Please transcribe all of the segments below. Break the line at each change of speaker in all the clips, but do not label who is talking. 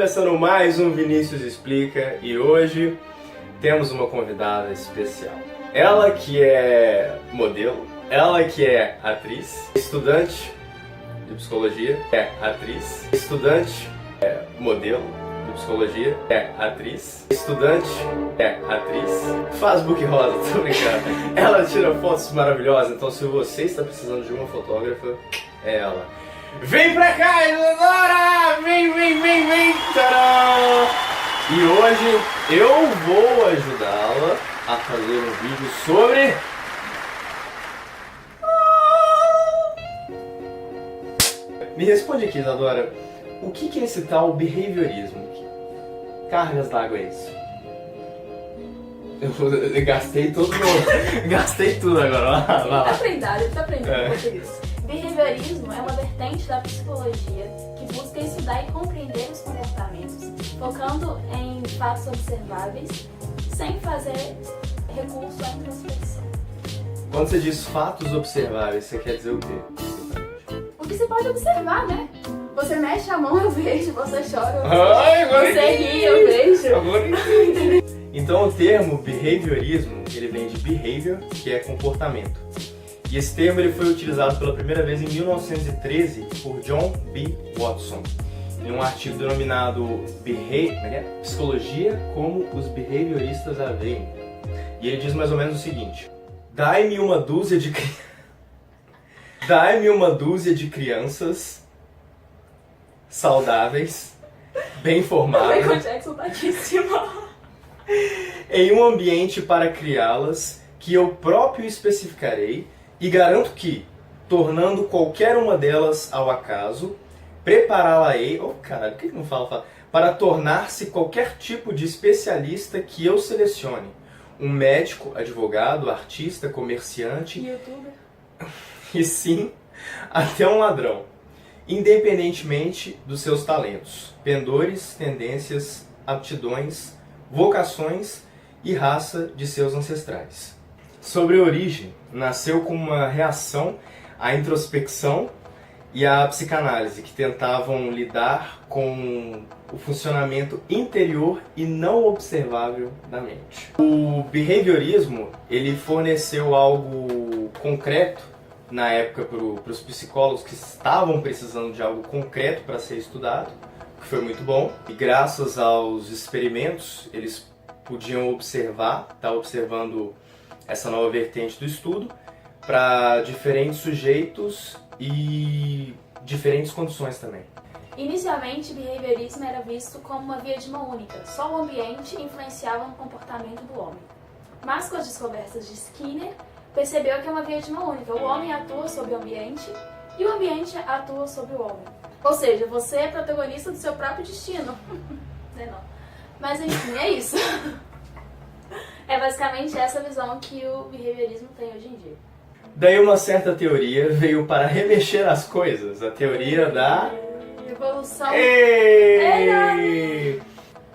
começando mais um Vinícius Explica e hoje temos uma convidada especial. Ela que é modelo, ela que é atriz, estudante de psicologia, modelo de psicologia, faz book rosa, tô brincando. Ela tira fotos maravilhosas, então se você está precisando de uma fotógrafa, é ela. Vem pra cá, Isadora! Vem! Tcharam! E hoje eu vou ajudá-la a fazer um vídeo sobre... Me responde aqui, Isadora, o que é esse tal behaviorismo? Que cargas d'água é isso? Eu gastei todo gastei tudo agora.
Ele tá aprendendo português. Behaviorismo é uma vertente da psicologia que busca estudar e compreender os comportamentos, focando em fatos observáveis, sem fazer recurso à introspecção.
Quando você diz fatos observáveis, você quer dizer o quê?
O que você pode observar, né? Você mexe a mão, eu vejo, você chora, eu
Ai,
você ri, eu vejo.
Agora então o termo behaviorismo, ele vem de behavior, que é comportamento. E esse termo ele foi utilizado pela primeira vez em 1913 por John B. Watson, em um artigo denominado Psicologia como os behavioristas a veem. E ele diz mais ou menos o seguinte: Dai-me uma dúzia de crianças saudáveis, bem formadas,
O Jackson tá aqui em cima.
em um ambiente para criá-las que eu próprio especificarei, e garanto que, tornando qualquer uma delas ao acaso, prepará-la-ei... Oh, caralho, por que não fala? Para tornar-se qualquer tipo de especialista que eu selecione. Um médico, advogado, artista, comerciante...
YouTuber.
E sim, até um ladrão. Independentemente dos seus talentos, pendores, tendências, aptidões, vocações e raça de seus ancestrais. Sobre a origem, nasceu como uma reação à introspecção e à psicanálise, que tentavam lidar com o funcionamento interior e não observável da mente. O behaviorismo, ele forneceu algo concreto na época para os psicólogos que estavam precisando de algo concreto para ser estudado, que foi muito bom. E graças aos experimentos, eles podiam estar observando essa nova vertente do estudo para diferentes sujeitos e diferentes condições também.
Inicialmente, behaviorismo era visto como uma via de mão única, só o ambiente influenciava no comportamento do homem. Mas com as descobertas de Skinner, percebeu que é uma via de mão única. O homem atua sobre o ambiente e o ambiente atua sobre o homem. Ou seja, você é protagonista do seu próprio destino. Não. Mas enfim, é isso. É basicamente essa visão que o behaviorismo tem hoje em dia.
Daí uma certa teoria veio para remexer as coisas, a teoria da...
Evolução.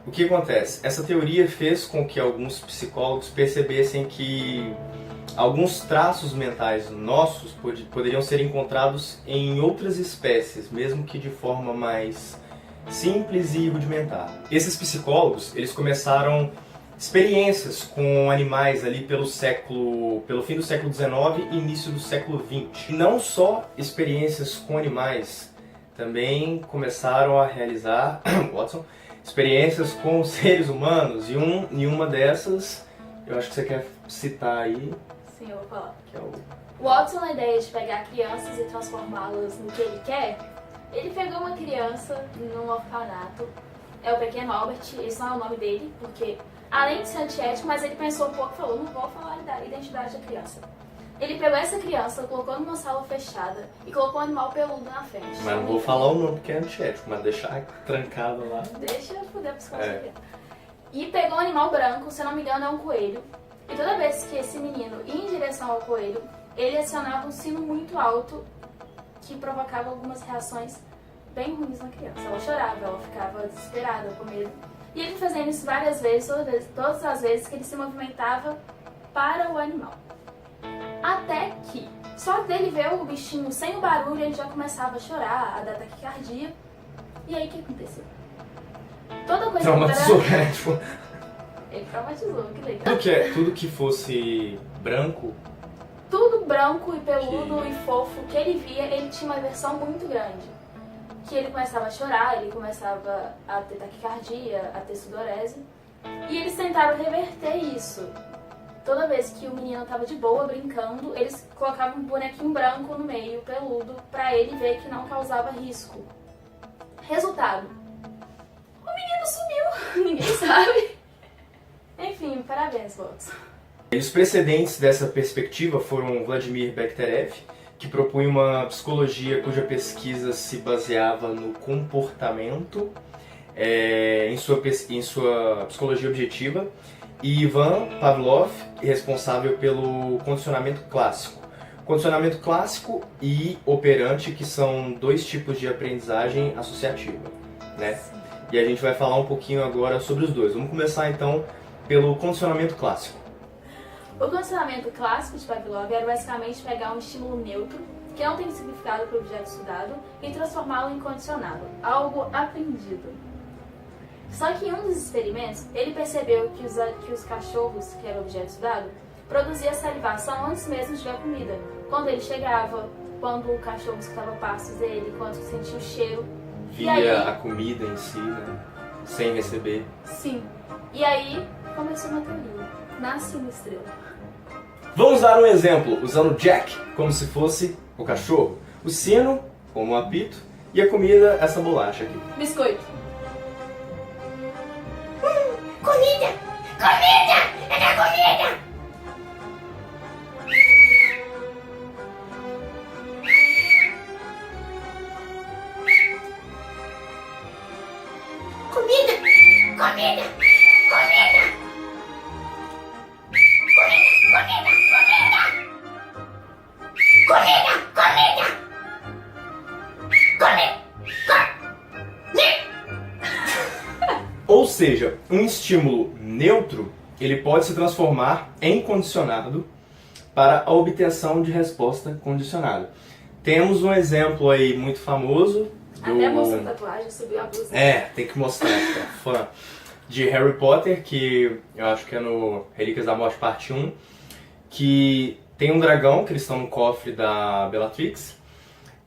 O que acontece? Essa teoria fez com que alguns psicólogos percebessem que alguns traços mentais nossos poderiam ser encontrados em outras espécies, mesmo que de forma mais simples e rudimentar. Esses psicólogos, eles começaram experiências com animais ali pelo fim do século XIX e início do século XX. E não só experiências com animais, também começaram a realizar, Watson, experiências com seres humanos. E uma dessas, eu acho que você quer citar aí.
Sim, eu vou falar.
Que é o
Watson, a ideia de pegar crianças e transformá-las no que ele quer, ele pegou uma criança num orfanato, é o pequeno Albert, esse não é o nome dele, porque além de ser antiético, mas ele pensou um pouco e falou, não vou falar da identidade da criança. Ele pegou essa criança, colocou numa sala fechada e colocou um animal peludo na frente.
Mas não vou falar o nome porque é antiético, mas deixar trancado lá.
Deixa eu foder a psicologia. E pegou um animal branco, se eu não me engano é um coelho. E toda vez que esse menino ia em direção ao coelho, ele acionava um sino muito alto que provocava algumas reações bem ruins na criança. Ela chorava, ela ficava desesperada, com medo. E ele fazendo isso várias vezes, todas as vezes que ele se movimentava para o animal. Até que, só dele ver o bichinho sem o barulho, ele já começava a chorar, a dar taquicardia. E aí o que aconteceu? Toda coisa
Traumatizou, né? Tipo,
Ele traumatizou, que legal.
tudo que fosse branco,
Tudo branco e peludo e fofo que ele via, ele tinha uma aversão muito grande. Que ele começava a chorar, ele começava a ter taquicardia, a ter sudorese. E eles tentaram reverter isso. Toda vez que o menino estava de boa, brincando, eles colocavam um bonequinho branco no meio, peludo, pra ele ver que não causava risco. Resultado: o menino sumiu, ninguém sabe. Enfim, parabéns, Watson.
E os precedentes dessa perspectiva foram Vladimir Bekhterev, que propunha uma psicologia cuja pesquisa se baseava no comportamento em sua psicologia objetiva, e Ivan Pavlov, responsável pelo condicionamento clássico. Condicionamento clássico e operante, que são dois tipos de aprendizagem associativa, né? E a gente vai falar um pouquinho agora sobre os dois. Vamos começar então pelo condicionamento clássico.
O condicionamento clássico de Pavlov era basicamente pegar um estímulo neutro, que não tem significado para o objeto estudado, e transformá-lo em condicionado, algo aprendido. Só que em um dos experimentos, ele percebeu que os cachorros, que era o objeto estudado, produzia salivação antes mesmo de ver a comida. Quando ele chegava, quando o cachorro escutava passos dele, quando sentia o cheiro.
Via
aí,
a comida em si, né? Sem receber.
Sim. E aí começou uma teoria. Nasce uma estrela.
Vamos dar um exemplo, usando Jack como se fosse o cachorro, o sino como um apito e a comida, essa bolacha aqui.
Biscoito.
Comida! Comida! É da comida! Comida! Comida! Comida!
Ou seja, um estímulo neutro, ele pode se transformar em condicionado para a obtenção de resposta condicionada. Temos um exemplo aí muito famoso do...
Até a moça da tatuagem subiu a blusa.
Tem que mostrar, que é fã de Harry Potter, que eu acho que é no Relíquias da Morte parte 1, que tem um dragão, que eles estão no cofre da Bellatrix,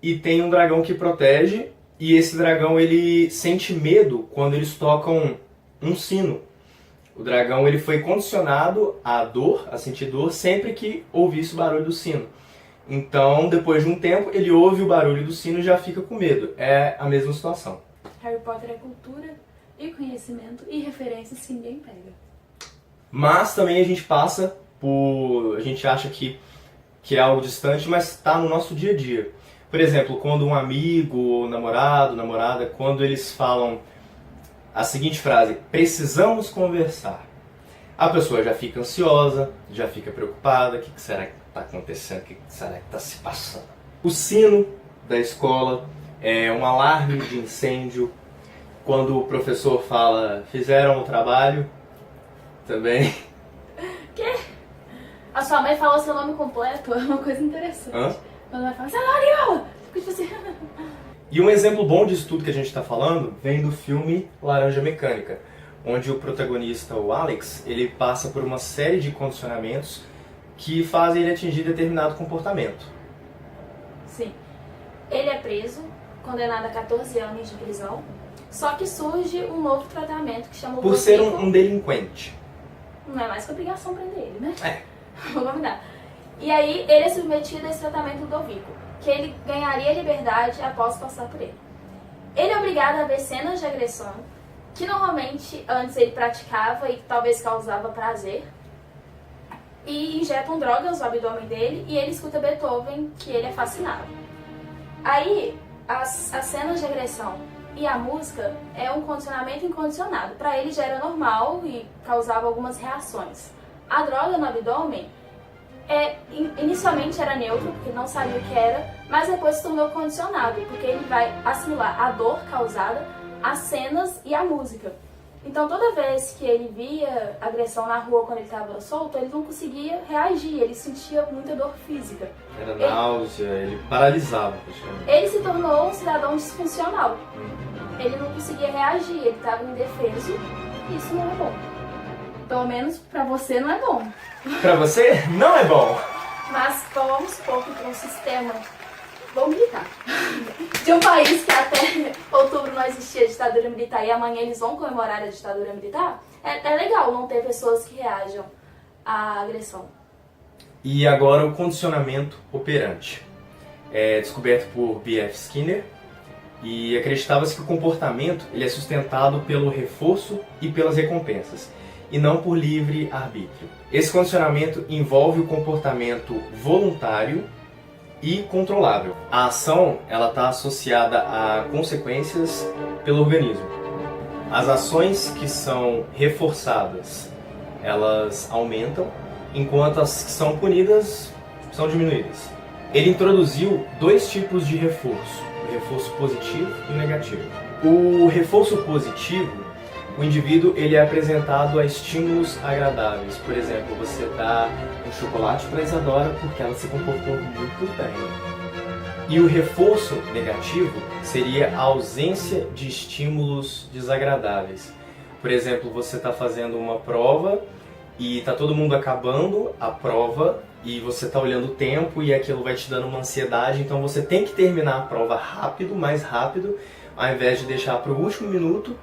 e tem um dragão que protege, e esse dragão ele sente medo quando eles tocam um sino. O dragão ele foi condicionado à dor, a sentir dor, sempre que ouvisse o barulho do sino. Então, depois de um tempo, ele ouve o barulho do sino e já fica com medo. É a mesma situação.
Harry Potter é cultura e conhecimento e referências que ninguém pega.
Mas também a gente passa por... A gente acha que é algo distante, mas está no nosso dia a dia. Por exemplo, quando um amigo, namorado, namorada, quando eles falam a seguinte frase: precisamos conversar. A pessoa já fica ansiosa, já fica preocupada. O que será que está acontecendo? O que será que está se passando? O sino da escola é um alarme de incêndio. Quando o professor fala, fizeram o trabalho, também.
Quê? A sua mãe fala o seu nome completo, é uma coisa interessante.
Hã?
Quando ela fala, Sarariola! Fica tipo assim...
E um exemplo bom disso tudo que a gente está falando vem do filme Laranja Mecânica, onde o protagonista, o Alex, ele passa por uma série de condicionamentos que fazem ele atingir determinado comportamento.
Sim. Ele é preso, condenado a 14 anos de prisão, só que surge um novo tratamento que chama o
Por ser
Dovico.
um delinquente.
Não é mais que obrigação prender ele, né?
É.
Vamos combinar. E aí ele é submetido a esse tratamento do Dovico, que ele ganharia liberdade após passar por ele. Ele é obrigado a ver cenas de agressão, que normalmente antes ele praticava e talvez causava prazer, e injetam drogas no abdômen dele e ele escuta Beethoven, que ele é fascinado. Aí, as cenas de agressão e a música é um condicionamento incondicionado. Para ele já era normal e causava algumas reações. A droga no abdômen inicialmente era neutro, porque não sabia o que era, mas depois se tornou condicionado, porque ele vai assimilar a dor causada, as cenas e a música. Então toda vez que ele via agressão na rua quando ele estava solto, ele não conseguia reagir, ele sentia muita dor física.
Era náusea, ele paralisava praticamente.
Ele se tornou um cidadão disfuncional. Ele não conseguia reagir, ele estava indefeso, e isso não é bom. Pelo menos pra você não é bom.
Pra você, não é bom.
Mas vamos supor que para um sistema, vou militar, de um país que até outubro não existia ditadura militar e amanhã eles vão comemorar a ditadura militar, é legal não ter pessoas que reajam à agressão.
E agora o condicionamento operante. É descoberto por B.F. Skinner e acreditava-se que o comportamento ele é sustentado pelo reforço e pelas recompensas, e não por livre arbítrio. Esse condicionamento envolve o comportamento voluntário e controlável. A ação ela está associada a consequências pelo organismo. As ações que são reforçadas, elas aumentam, enquanto as que são punidas são diminuídas. Ele introduziu dois tipos de reforço, o reforço positivo e o negativo. O reforço positivo, o indivíduo ele é apresentado a estímulos agradáveis. Por exemplo, você dá um chocolate para a Isadora porque ela se comportou muito bem. E o reforço negativo seria a ausência de estímulos desagradáveis. Por exemplo, você está fazendo uma prova e está todo mundo acabando a prova e você está olhando o tempo e aquilo vai te dando uma ansiedade, então você tem que terminar a prova rápido, mais rápido, ao invés de deixar para o último minuto,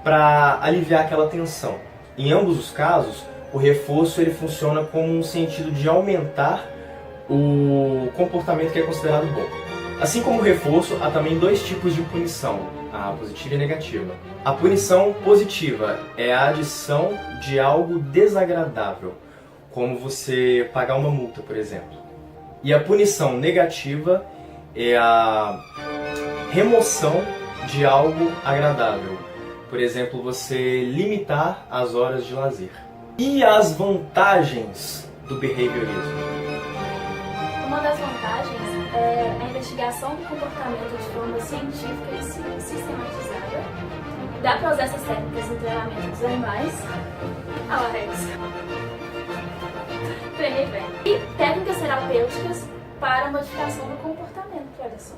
para aliviar aquela tensão. Em ambos os casos, o reforço ele funciona como um sentido de aumentar o comportamento que é considerado bom. Assim como o reforço, há também dois tipos de punição, a positiva e a negativa. A punição positiva é a adição de algo desagradável, como você pagar uma multa, por exemplo. E a punição negativa é a remoção de algo agradável. Por exemplo, você limitar as horas de lazer. E as vantagens do behaviorismo?
Uma das vantagens é a investigação do comportamento de forma científica e sistematizada. Dá para usar essas técnicas em treinamento dos animais. Alex. Treinei bem. E técnicas terapêuticas para a modificação do comportamento, olha só.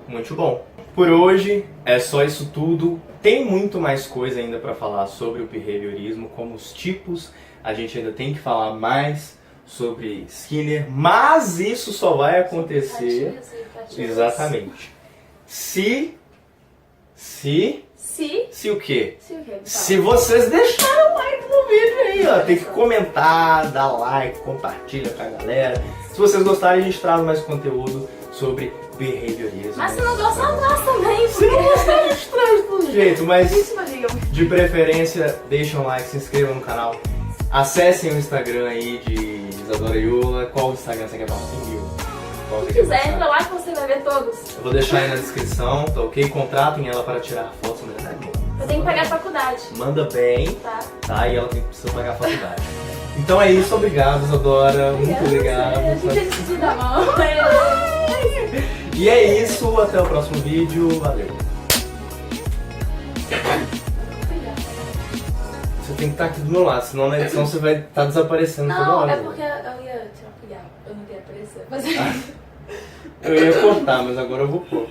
Muito bom. Por hoje é só isso tudo. Tem muito mais coisa ainda para falar sobre o behaviorismo, como os tipos. A gente ainda tem que falar mais sobre Skinner, mas isso só vai acontecer exatamente se o quê? Se vocês deixarem o like no vídeo aí, ó. Tem que comentar, dar like, compartilha com a galera. Se vocês gostarem, a gente traz mais conteúdo sobre behaviorismo.
Mas se não gostar, traz também.
Se não gostar, a gente traz do jeito, mas
Isso, Maria.
de preferência, deixem um like, se inscrevam no canal. Acessem o Instagram aí de Isadora Yula. Qual o Instagram você quer passar? Tem mil. Qual
Se
você quer
quiser,
passar?
entra lá que você vai ver todos.
Eu vou deixar aí na descrição, tá ok? Contratem ela para tirar fotos.
Eu tenho que pagar a faculdade,
Manda bem,
tá?
tá? E ela precisa pagar a faculdade. Então é isso, obrigado, Isadora. Muito obrigado.
A gente decidiu da mão.
E é isso, até o próximo vídeo. Valeu. Você tem que estar aqui do meu lado, senão na edição você vai estar desaparecendo toda
Não,
hora.
é porque eu ia te apoiar. Eu não queria aparecer. Mas...
Eu ia cortar, mas agora eu vou pôr.